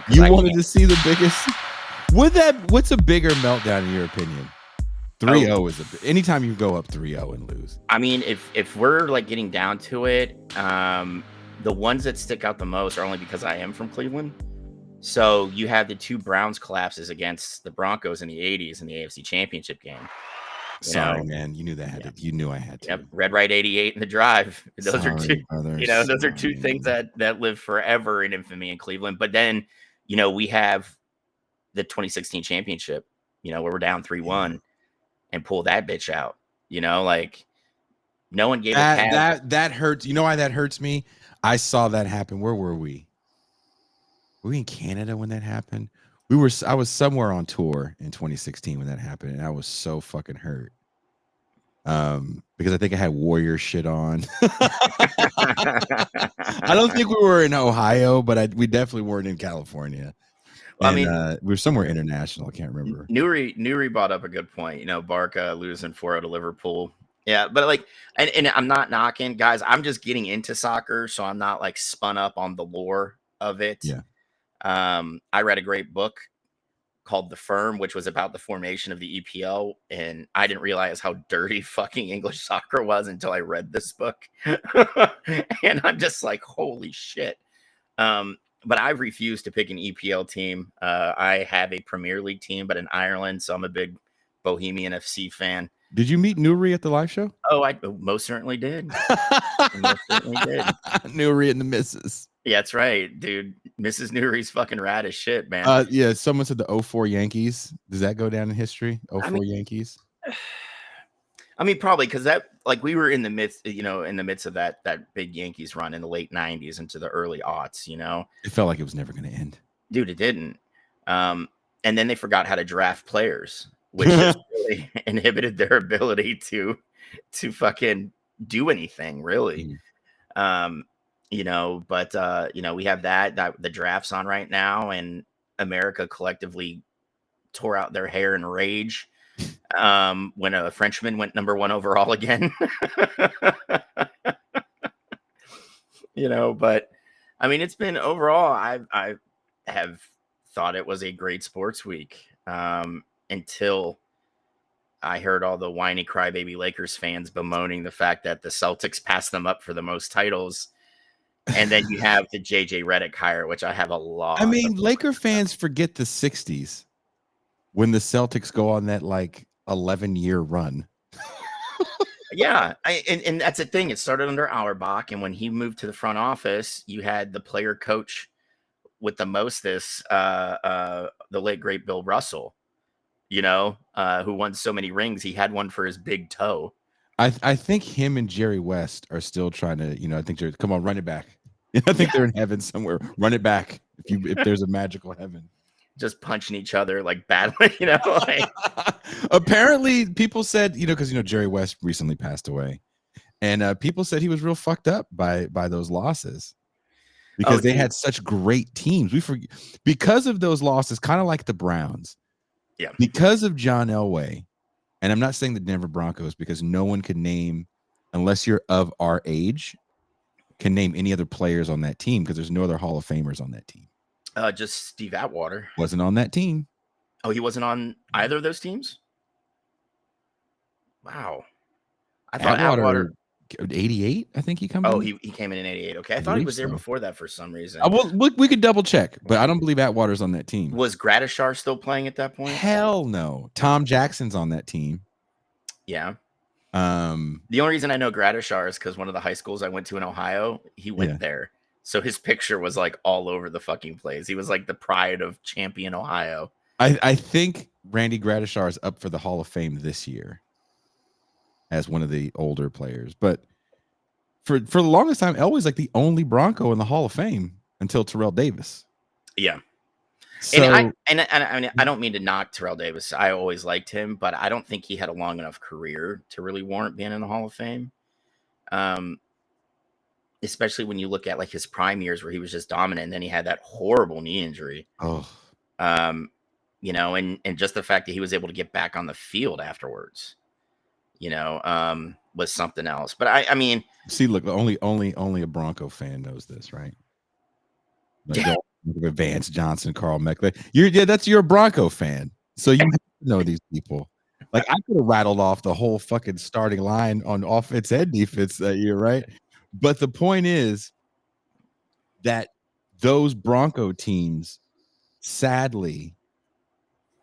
because You I wanted can't. to see the biggest. What's a bigger meltdown in your opinion? 3-0 is anytime you go up 3-0 and lose. I mean, if we're like getting down to it, the ones that stick out the most are only because I am from Cleveland. So you had the two Browns collapses against the Broncos in the 80s in the AFC Championship game. Sorry, man. You knew that. You knew I had to. Yep, Red Right 88 and the Drive. Those are two, Sorry, brother. those are two things that live forever in infamy in Cleveland. But then, we have the 2016 championship, where we're down 3-1 and pull that bitch out. Like no one gave a cat. That hurts. You know why that hurts me? I saw that happen. Where were we? Were we in Canada when that happened? I was somewhere on tour in 2016 when that happened, and I was so fucking hurt. Because I think I had Warrior shit on. I don't think we were in Ohio, but we definitely weren't in California. Well, And we were somewhere international. I can't remember. Newry brought up a good point. Barca losing 4-0 to Liverpool. Yeah, but like, and I'm not knocking, guys. I'm just getting into soccer, so I'm not like spun up on the lore of it. Yeah. I read a great book called The Firm, which was about the formation of the EPL, and I didn't realize how dirty fucking English soccer was until I read this book. And I'm just like, holy shit. But I've refused to pick an EPL team. I have a Premier League team, but in Ireland, so I'm a big Bohemian FC fan. Did you meet Newry at the live show? Oh, I most certainly did. Most certainly did. Newry and the missus. Yeah, that's right, dude. Mrs. Newry's fucking rad as shit, man. Yeah, someone said the 04 Yankees. Does that go down in history? 04 Yankees? I mean, probably because that, like, we were in the midst, of that big Yankees run in the late 90s into the early aughts, It felt like it was never going to end. Dude, it didn't. And then they forgot how to draft players, which just really inhibited their ability to fucking do anything, really. But we have that the draft's on right now, and America collectively tore out their hair in rage when a Frenchman went number 1 overall again. But I mean, it's been overall, I have thought it was a great sports week until I heard all the whiny crybaby Lakers fans bemoaning the fact that the Celtics passed them up for the most titles. And then you have the JJ Redick hire, which I have a lot. I mean, Laker fans forget the 60s when the Celtics go on that like 11-year run. Yeah, and that's the thing. It started under Auerbach, and when he moved to the front office, you had the player coach with the mostest, the late great Bill Russell, who won so many rings. He had one for his big toe. I think him and Jerry West are still trying to, I think Jerry, come on, run it back. I think they're in heaven somewhere. Run it back if there's a magical heaven. Just punching each other like badly, like. Apparently people said, because Jerry West recently passed away, and people said he was real fucked up by those losses because they had such great teams. Because of those losses, kind of like the Browns. Yeah. Because of John Elway, and I'm not saying the Denver Broncos, because no one could name, unless you're of our age, can name any other players on that team because there's no other Hall of Famers on that team. Just Steve Atwater. Wasn't on that team. Oh, he wasn't on either of those teams? Wow. I thought Atwater 88, I think he came in. Oh, he came in 88. Okay. I thought he was there before that for some reason. Well, we could double check, but I don't believe Atwater's on that team. Was Gradishar still playing at that point? Hell no. Tom Jackson's on that team. Yeah. The only reason I know Gradishar is because one of the high schools I went to in Ohio, he went there. So his picture was like all over the fucking place. He was like the pride of Champion, Ohio. I think Randy Gradishar is up for the Hall of Fame this year as one of the older players. But for the longest time, Elway's like the only Bronco in the Hall of Fame until Terrell Davis. Yeah. So, and I don't mean to knock Terrell Davis. I always liked him, but I don't think he had a long enough career to really warrant being in the Hall of Fame. Especially when you look at like his prime years where he was just dominant, and then he had that horrible knee injury. Oh. And just the fact that he was able to get back on the field afterwards, was something else. But I mean, see, look, only a Bronco fan knows this, right? Like, Vance Johnson, Carl Meckler. That's your Bronco fan, so you have to know these people. Like I could have rattled off the whole fucking starting line on offense and defense that year, right? But the point is that those Bronco teams, sadly,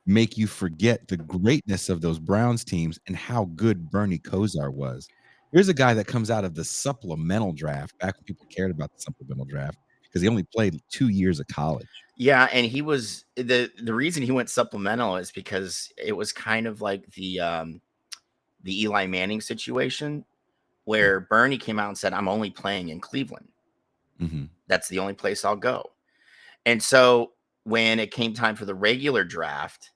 make you forget the greatness of those Browns teams and how good Bernie Kosar was. Here's a guy that comes out of the supplemental draft, back when people cared about the supplemental draft, because he only played 2 years of college. Yeah, and he was the reason he went supplemental is because it was kind of like the Eli Manning situation where Bernie came out and said, "I'm only playing in Cleveland. That's the only place I'll go." And so when it came time for the regular draft,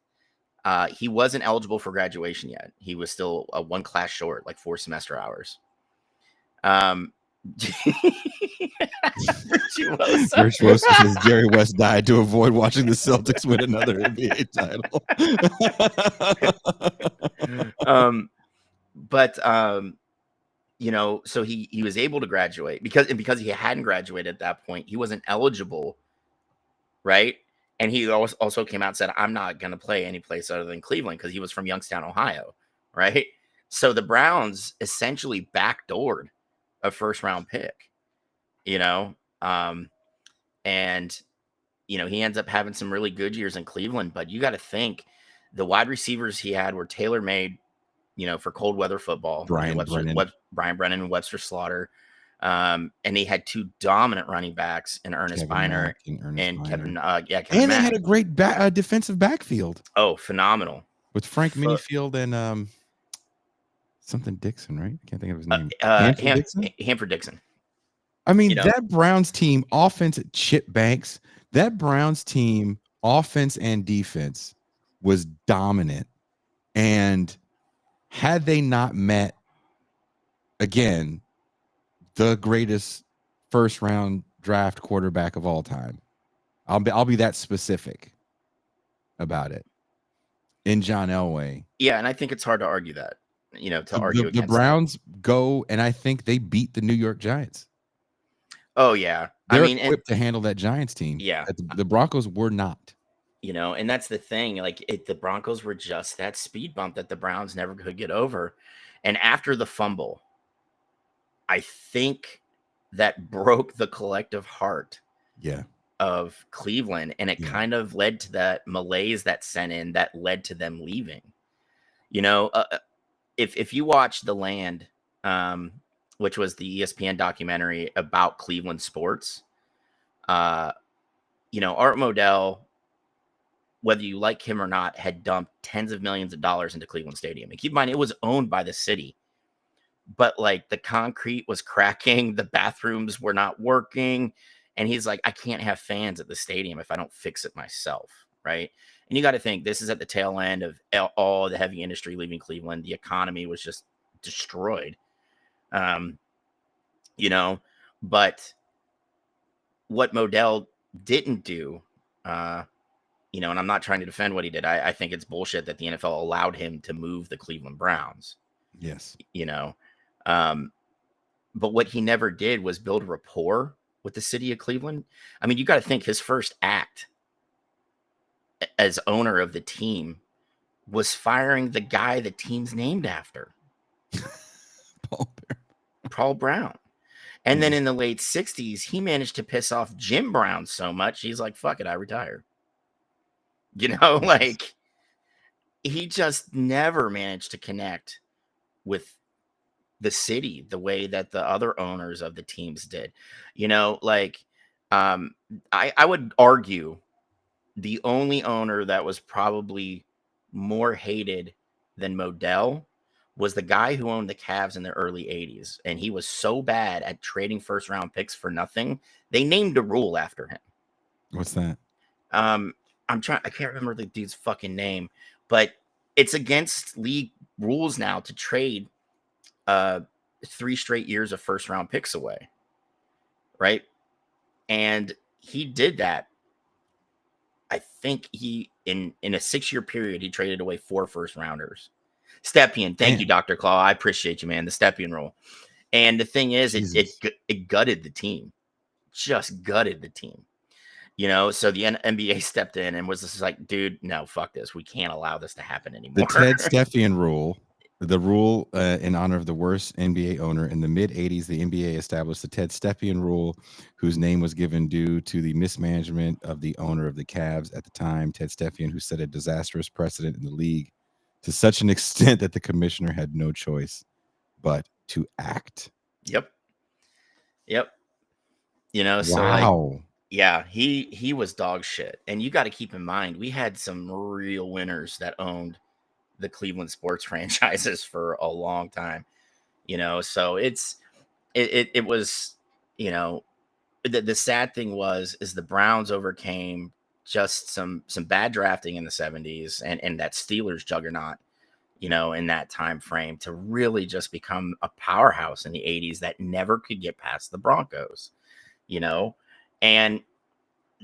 he wasn't eligible for graduation yet. He was still one class short, like 4 semester hours. Virtuoso says Jerry West died to avoid watching the Celtics win another NBA title. So he was able to graduate because he hadn't graduated at that point, he wasn't eligible, right? And he also came out and said, "I'm not going to play any place other than Cleveland," because he was from Youngstown, Ohio, right? So the Browns essentially backdoored a first-round pick, and he ends up having some really good years in Cleveland. But you got to think the wide receivers he had were tailor-made, for cold weather football. Brian Brennan and Webster Slaughter. And he had 2 dominant running backs in Ernest Biner and Kevin. And they had a great defensive backfield. Oh, phenomenal! With Frank Minifield and something Dixon, right? I can't think of his name. Hanford Dixon. I mean, that Browns team offense at Chip Banks, that Browns team offense and defense was dominant. And had they not met, again, the greatest first round draft quarterback of all time, I'll be that specific about it, in John Elway. Yeah, and I think it's hard to argue that, argue the Browns go, and I think they beat the New York Giants. Oh yeah, they're equipped to handle that Giants team. Yeah, the Broncos were not. And that's the thing. Like the Broncos were just that speed bump that the Browns never could get over. And after the fumble, I think that broke the collective heart of Cleveland. And it kind of led to that malaise that sent in that led to them leaving. If you watch The Land, which was the ESPN documentary about Cleveland sports, Art Modell, whether you like him or not, had dumped tens of millions of dollars into Cleveland Stadium. And keep in mind, it was owned by the city. But like the concrete was cracking, the bathrooms were not working. And he's like, I can't have fans at the stadium if I don't fix it myself, right? And you got to think, this is at the tail end of all the heavy industry leaving Cleveland. The economy was just destroyed. But what Modell didn't do, and I'm not trying to defend what he did. I think it's bullshit that the NFL allowed him to move the Cleveland Browns. Yes. But what he never did was build rapport with the city of Cleveland. I mean, you got to think his first act as owner of the team was firing the guy the team's named after. Paul Brown. And then in the late 60s, he managed to piss off Jim Brown so much, he's like, fuck it, I retire. Like he just never managed to connect with the city the way that the other owners of the teams did. I would argue the only owner that was probably more hated than Modell was the guy who owned the Cavs in the early 80s. And he was so bad at trading first round picks for nothing, they named a rule after him. What's that? I can't remember the dude's fucking name, but it's against league rules now to trade 3 straight years of first round picks away. Right. And he did that. I think in a 6-year period, he traded away 4 first rounders. Stepien. Thank you, Dr. Claw. I appreciate you, man. The Stepien rule. And the thing is, it gutted the team, just gutted the team. So the NBA stepped in and was just like, dude, no, fuck this. We can't allow this to happen The anymore. Ted Stepien rule, the rule in honor of the worst NBA owner in the mid 80s, the NBA established the Ted Stepien rule, whose name was given due to the mismanagement of the owner of the Cavs at the time, Ted Stepien, who set a disastrous precedent in the league to such an extent that the commissioner had no choice but to act. Yep. So Wow. yeah, he was dog shit. And you got to keep in mind, we had some real winners that owned the Cleveland sports franchises for a long time. So it was, the sad thing is the Browns overcame just some bad drafting in the 70s and that Steelers juggernaut, in that time frame to really just become a powerhouse in the 80s that never could get past the Broncos, and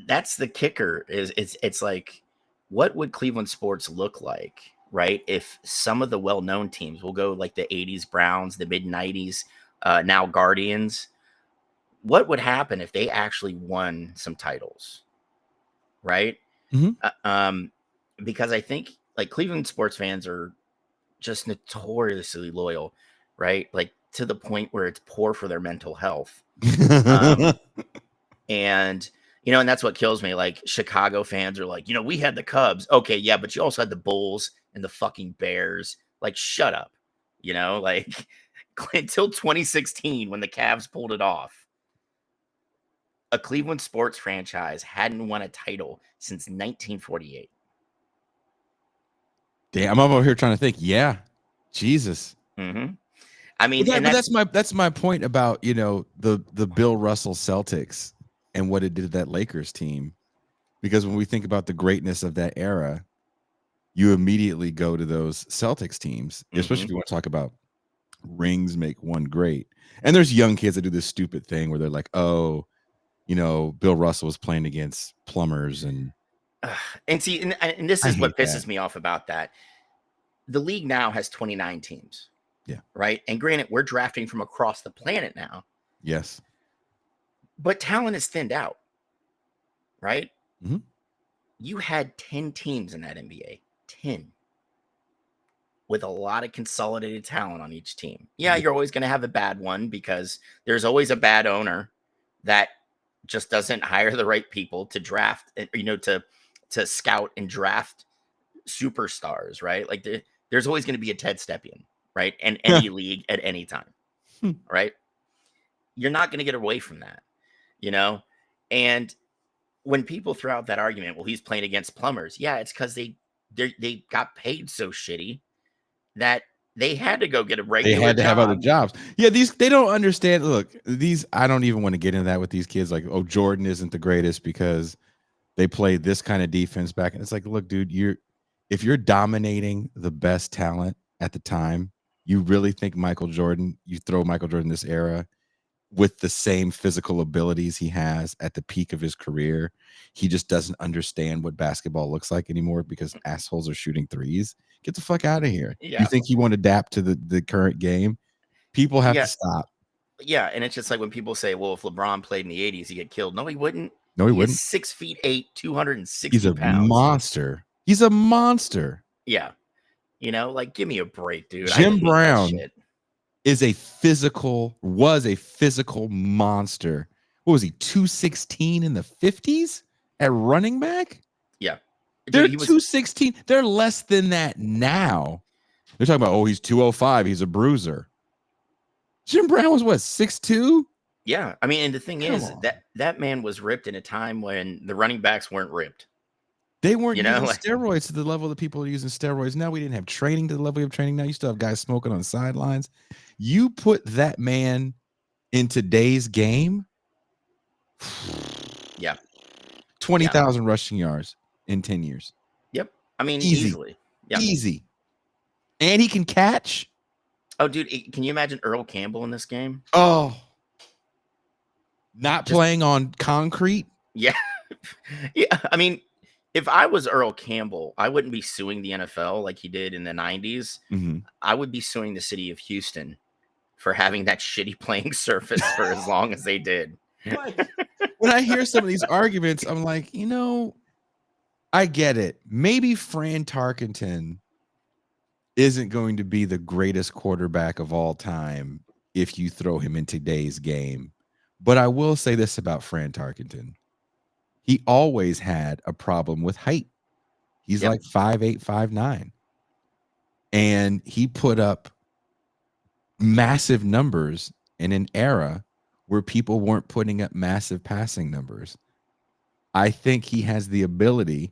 that's the kicker is it's like, what would Cleveland sports look like, right? If some of the well-known teams will go like the 80s Browns, the mid 90s, now Guardians, what would happen if they actually won some titles, right? Because I think like Cleveland sports fans are just notoriously loyal, right? Like to the point where it's poor for their mental health. And and that's what kills me. Like Chicago fans are like, we had the Cubs. Okay, yeah, but you also had the Bulls and the fucking Bears. Like, shut up. Like until 2016 when the Cavs pulled it off, a Cleveland sports franchise hadn't won a title since 1948. Damn, I'm over here trying to think. Yeah, Jesus. Mm-hmm. I mean, but that's my point about the Bill Russell Celtics and what it did to that Lakers team, because when we think about the greatness of that era, you immediately go to those Celtics teams, especially if you want to talk about rings make one great. And there's young kids that do this stupid thing where they're like, oh, Bill Russell was playing against plumbers and see, and this is what pisses me off about that. The league now has 29 teams. Yeah. Right. And granted, we're drafting from across the planet now. Yes. But talent is thinned out. Right. Mm-hmm. You had 10 teams in that NBA. 10. With a lot of consolidated talent on each team. Yeah, you're always going to have a bad one because there's always a bad owner that just doesn't hire the right people to draft, to scout and draft superstars, right? Like there's always going to be a Ted Stepien, right? And any league at any time, right? You're not going to get away from that, And when people throw out that argument, well, he's playing against plumbers. Yeah, it's because they got paid so shitty that they had to go get a regular. They had to have other jobs. Yeah, they don't understand. Look, I don't even want to get into that with these kids. Like, oh, Jordan isn't the greatest because they played this kind of defense back. And it's like, look, dude, if you're dominating the best talent at the time, you really think you throw Michael Jordan this era with the same physical abilities he has at the peak of his career, he just doesn't understand what basketball looks like anymore because assholes are shooting threes. Get the fuck out of here. Yeah. You think he won't adapt to the current game? People have to stop. Yeah, and it's just like when people say, well, if LeBron played in the 80s, he'd get killed. No, he wouldn't. No, he wouldn't. 6'8", 260 He's a pounds. monster. He's a monster. Yeah. Like, give me a break, dude. Jim Brown was a physical monster. What was he, 216 in the 50s at running back? Yeah. They're 216. They're less than that now. They're talking about, oh, he's 205. He's a bruiser. Jim Brown was what, 6'2"? Yeah. I mean, and the thing is that man was ripped in a time when the running backs weren't ripped. They weren't using steroids to the level that people are using steroids. Now we didn't have training to the level of training. Now you still have guys smoking on the sidelines. You put that man in today's game. Yeah. 20,000 rushing yards in 10 years. Yep. I mean, easily. Yeah. Easy. And he can catch. Oh, dude, can you imagine Earl Campbell in this game? Oh. Not playing on concrete? Yeah. Yeah. I mean, if I was Earl Campbell, I wouldn't be suing the NFL like he did in the 90s. Mm-hmm. I would be suing the city of Houston for having that shitty playing surface for as long as they did. What? when I hear some of these arguments, I'm like, I get it. Maybe Fran Tarkenton isn't going to be the greatest quarterback of all time if you throw him in today's game. But I will say this about Fran Tarkenton. He always had a problem with height. He's like 5'8", 5'9". And he put up massive numbers in an era where people weren't putting up massive passing numbers. I think he has the ability.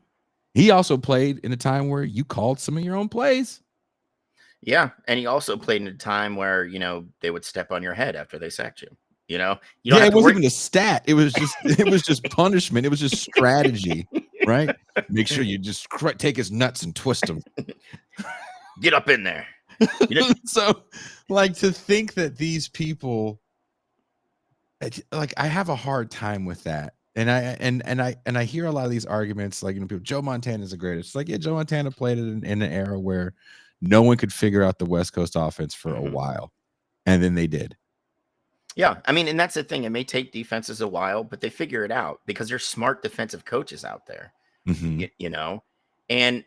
He also played in a time where you called some of your own plays. Yeah, and he also played in a time where, they would step on your head after they sacked you. You don't Yeah, have it to wasn't worry. even a stat. It was just punishment. It was just strategy, right? Make sure you just take his nuts and twist them. Get up in there. So, like, to think that these people, like, I have a hard time with that. And I hear a lot of these arguments, like, people, Joe Montana is the greatest. It's like, yeah, Joe Montana played in an era where no one could figure out the West Coast offense for a while, and then they did. Yeah, I mean, and that's the thing. It may take defenses a while, but they figure it out because there's smart defensive coaches out there. And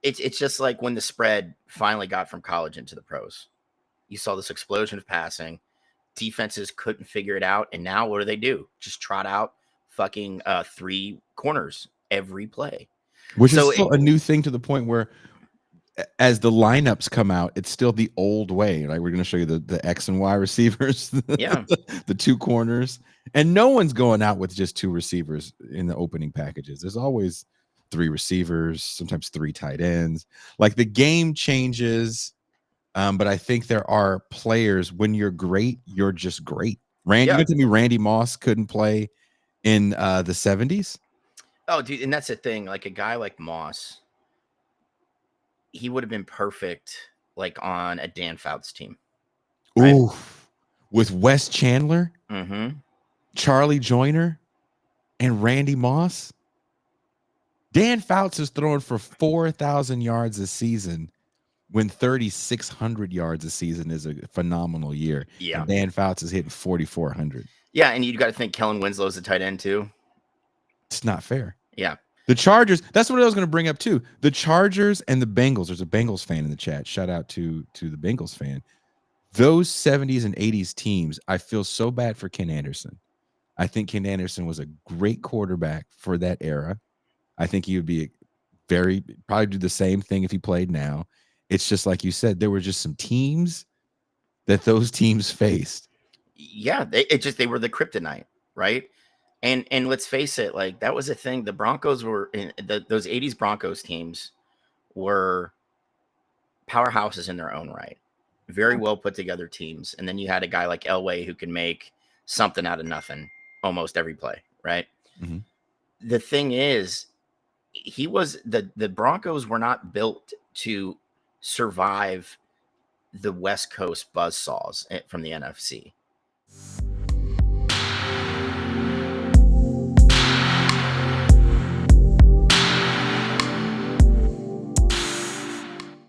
it's just like when the spread finally got from college into the pros. You saw this explosion of passing. Defenses couldn't figure it out, and now what do? Just trot out fucking 3 corners every play, which is still a new thing, to the point where, as the lineups come out, it's still the old way. Like, we're going to show you the X and Y receivers, the 2 corners, and no one's going out with just 2 receivers in the opening packages. There's always 3 receivers, sometimes 3 tight ends. Like, the game changes, but I think there are players, when you're great, you're just great. You can tell me Randy Moss couldn't play in the 70s? Oh, dude, and that's the thing. Like, a guy like Moss, he would have been perfect, like, on a Dan Fouts team. Right? Ooh, with Wes Chandler, Charlie Joyner, and Randy Moss. Dan Fouts is throwing for 4,000 yards a season when 3,600 yards a season is a phenomenal year. Yeah. And Dan Fouts is hitting 4,400. Yeah, and you got to think Kellen Winslow's a tight end too. It's not fair. Yeah. The Chargers, that's what I was going to bring up too. The Chargers and the Bengals. There's a Bengals fan in the chat. Shout out to the Bengals fan. Those 70s and 80s teams, I feel so bad for Ken Anderson. I think Ken Anderson was a great quarterback for that era. I think he would be probably do the same thing if he played now. It's just like you said, there were just some teams that those teams faced. Yeah, they were the kryptonite, right? And let's face it, like, that was a thing. The Broncos were in those 80s Broncos teams were powerhouses in their own right. Very well put together teams. And then you had a guy like Elway who can make something out of nothing almost every play, right? The thing is, the Broncos were not built to survive the West Coast buzzsaws from the NFC.